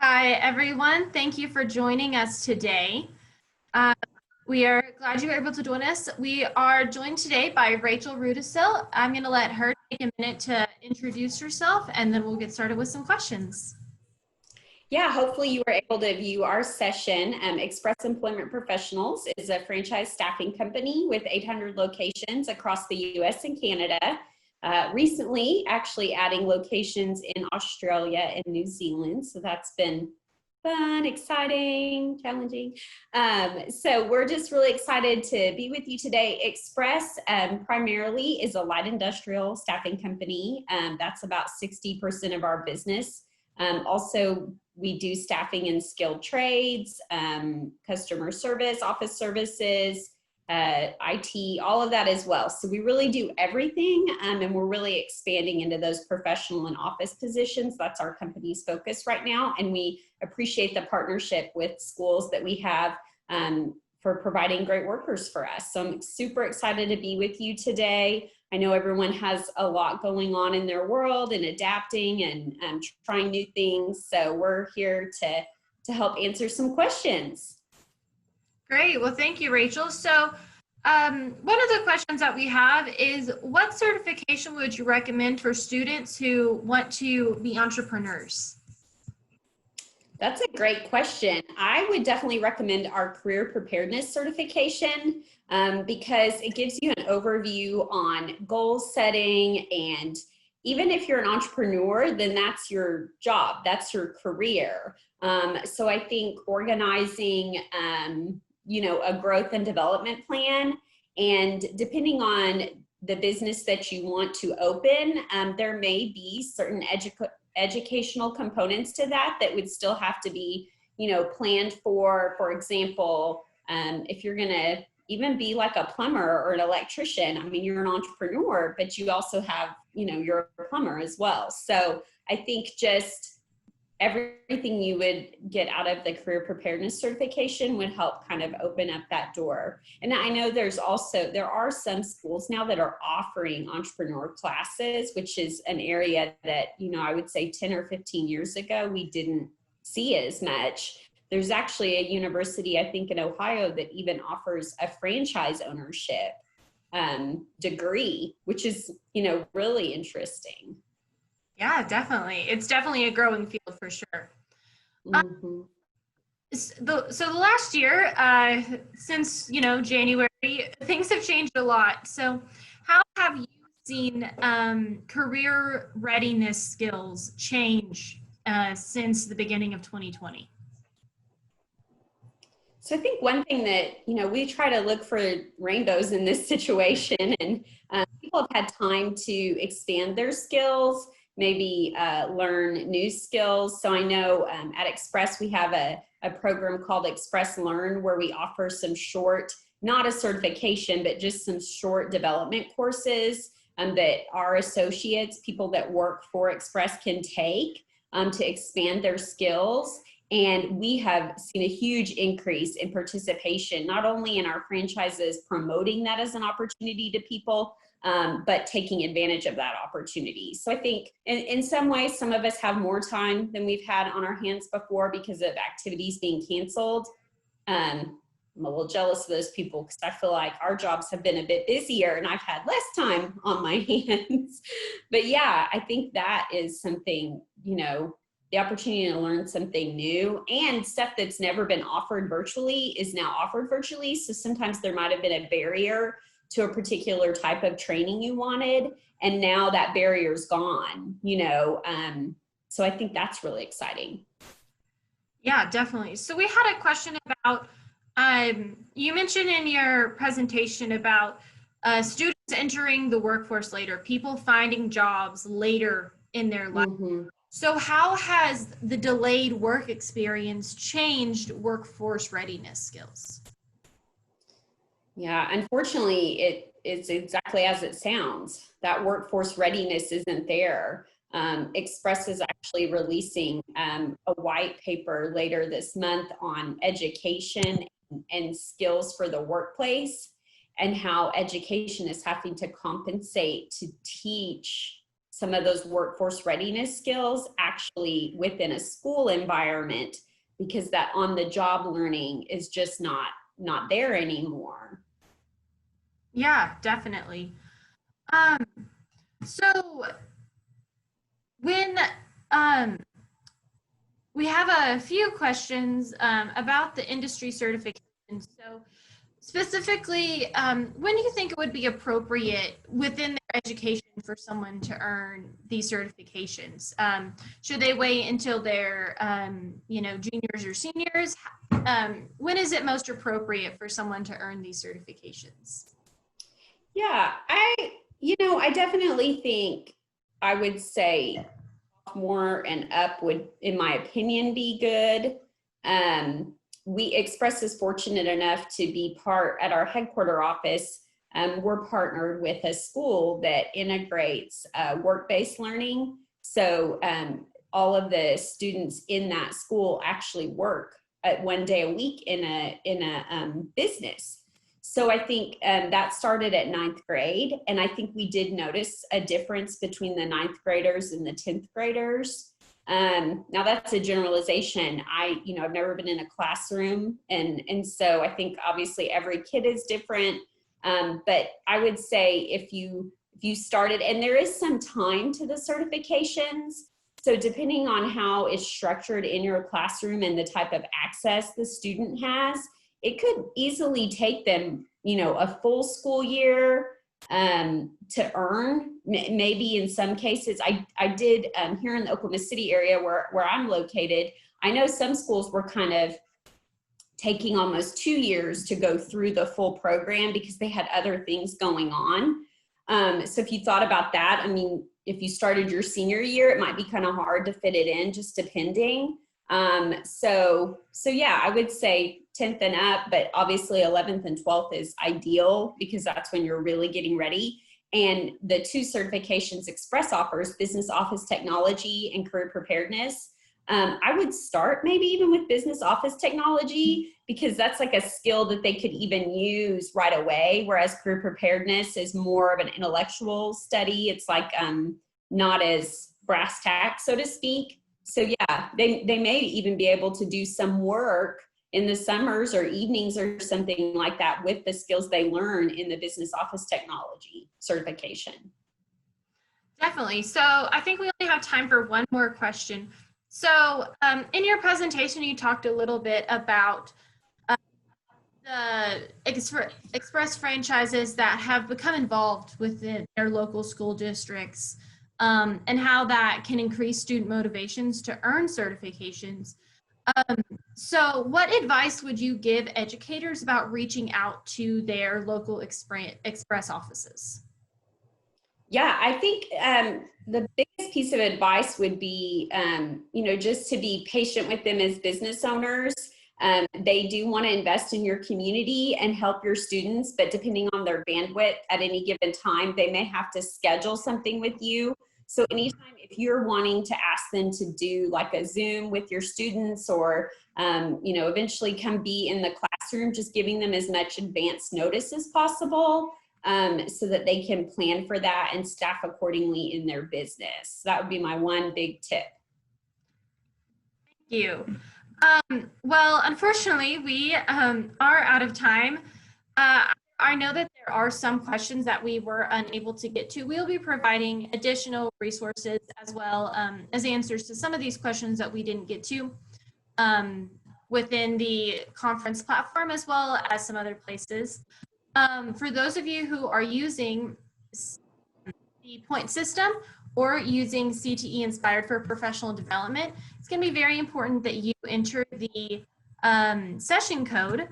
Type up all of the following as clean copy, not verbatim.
Hi, everyone. Thank you for joining us today. Uh, we are glad you were able to join us. We are joined today by Rachel Rudisil. I'm going to let her take a minute to introduce herself, and then we'll get started with some questions. Yeah, hopefully you were able to view our session. Express Employment Professionals is a franchise staffing company with 800 locations across the US and Canada. Recently, actually adding locations in Australia and New Zealand. So that's been fun, exciting, challenging. So we're just really excited to be with you today. Express primarily is a light industrial staffing company. That's about 60% of our business. Also, we do staffing in skilled trades, customer service, office services, IT, all of that as well. So we really do everything, and we're really expanding into those professional and office positions. That's our company's focus right now, and we appreciate the partnership with schools that we have for providing great workers for us. So I'm super excited to be with you today. I know everyone has a lot going on in their world and adapting and trying new things. So we're here to help answer some questions. Great. Well, thank you, Rachel. So one of the questions that we have is, what certification would you recommend for students who want to be entrepreneurs? That's a great question. I would definitely recommend our career preparedness certification because it gives you an overview on goal setting. And even if you're an entrepreneur, then that's your job, that's your career. So I think organizing, a growth and development plan, and depending on the business that you want to open, there may be certain educational components to that would still have to be, planned for. For example, if you're going to even be like a plumber or an electrician, I mean, you're an entrepreneur, but you also have, you're a plumber as well. So I think just everything you would get out of the career preparedness certification would help kind of open up that door. And I know there are some schools now that are offering entrepreneur classes, which is an area that, I would say 10 or 15 years ago, we didn't see as much. There's actually a university, I think in Ohio, that even offers a franchise ownership degree, which is, really interesting. Yeah, definitely. It's definitely a growing field for sure. Mm-hmm. So the last year, since, January, things have changed a lot. So how have you seen career readiness skills change since the beginning of 2020? So I think one thing that, we try to look for rainbows in this situation, and people have had time to expand their skills, maybe learn new skills. So I know at Express, we have a program called Express Learn, where we offer some short, not a certification, but just some short development courses that our associates, people that work for Express, can take to expand their skills. And we have seen a huge increase in participation, not only in our franchises promoting that as an opportunity to people, but taking advantage of that opportunity. So I think in some ways, some of us have more time than we've had on our hands before because of activities being canceled. I'm a little jealous of those people because I feel like our jobs have been a bit busier and I've had less time on my hands. But yeah, I think that is something, the opportunity to learn something new, and stuff that's never been offered virtually is now offered virtually. So sometimes there might have been a barrier to a particular type of training you wanted, and now that barrier's gone, so I think that's really exciting. Yeah, definitely. So we had a question about, you mentioned in your presentation about students entering the workforce later, people finding jobs later in their life. Mm-hmm. So how has the delayed work experience changed workforce readiness skills? Yeah, unfortunately, it's exactly as it sounds. That workforce readiness isn't there. Express is actually releasing a white paper later this month on education and skills for the workplace, and how education is having to compensate to teach some of those workforce readiness skills actually within a school environment, because that on the job learning is just not there anymore. Yeah, definitely. Um, so when we have a few questions about the industry certification. So specifically, when do you think it would be appropriate within their education for someone to earn these certifications? Should they wait until they're, juniors or seniors? When is it most appropriate for someone to earn these certifications? Yeah, I definitely think I would say sophomore and up would, in my opinion, be good. Express is fortunate enough to be part at our headquarter office. We're partnered with a school that integrates work-based learning. So all of the students in that school actually work 1 day a week in a business. So I think that started at 9th grade. And I think we did notice a difference between the 9th graders and the 10th graders. Now that's a generalization. I've never been in a classroom. And so I think obviously every kid is different. But I would say if you started, and there is some time to the certifications. So depending on how it's structured in your classroom and the type of access the student has, it could easily take them, a full school year to earn. Maybe in some cases, I did here in the Oklahoma City area where I'm located, I know some schools were kind of taking almost 2 years to go through the full program because they had other things going on. So if you thought about that, I mean, if you started your senior year, it might be kind of hard to fit it in, just depending. So yeah, I would say 10th and up, but obviously 11th and 12th is ideal because that's when you're really getting ready. And the 2 certifications Express offers, business office technology and career preparedness. I would start maybe even with business office technology because that's like a skill that they could even use right away. Whereas career preparedness is more of an intellectual study. It's like not as brass tacks, so to speak. So yeah, they may even be able to do some work in the summers or evenings or something like that with the skills they learn in the business office technology certification. Definitely. So I think we only have time for one more question. So in your presentation, you talked a little bit about the express franchises that have become involved within their local school districts and how that can increase student motivations to earn certifications. So what advice would you give educators about reaching out to their local express offices? Yeah, I think the biggest piece of advice would be, just to be patient with them as business owners. They do want to invest in your community and help your students, but depending on their bandwidth at any given time, they may have to schedule something with you. So anytime if you're wanting to ask them to do like a Zoom with your students or, eventually come be in the classroom, just giving them as much advance notice as possible. So that they can plan for that and staff accordingly in their business. That would be my one big tip. Thank you. Well, unfortunately, we are out of time. I know that there are some questions that we were unable to get to. We'll be providing additional resources as well as answers to some of these questions that we didn't get to within the conference platform as well as some other places. For those of you who are using the point system or using CTE Inspired for professional development, it's going to be very important that you enter the session code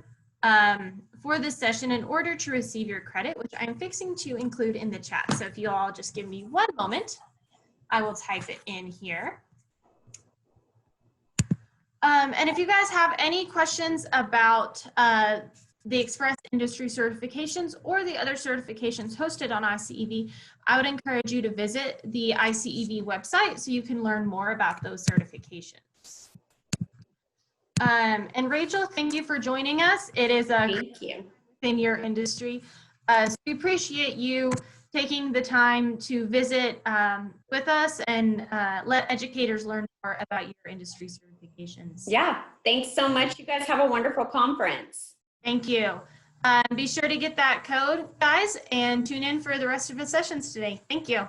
for this session in order to receive your credit, which I'm fixing to include in the chat. So if you all just give me one moment, I will type it in here. And if you guys have any questions about the Express Industry certifications or the other certifications hosted on ICEV, I would encourage you to visit the ICEV website so you can learn more about those certifications. And Rachel, thank you for joining us. It is a Thank you. in your industry. So we appreciate you taking the time to visit with us and let educators learn more about your industry certifications. Yeah, thanks so much. You guys have a wonderful conference. Thank you. Be sure to get that code, guys, and tune in for the rest of the sessions today. Thank you.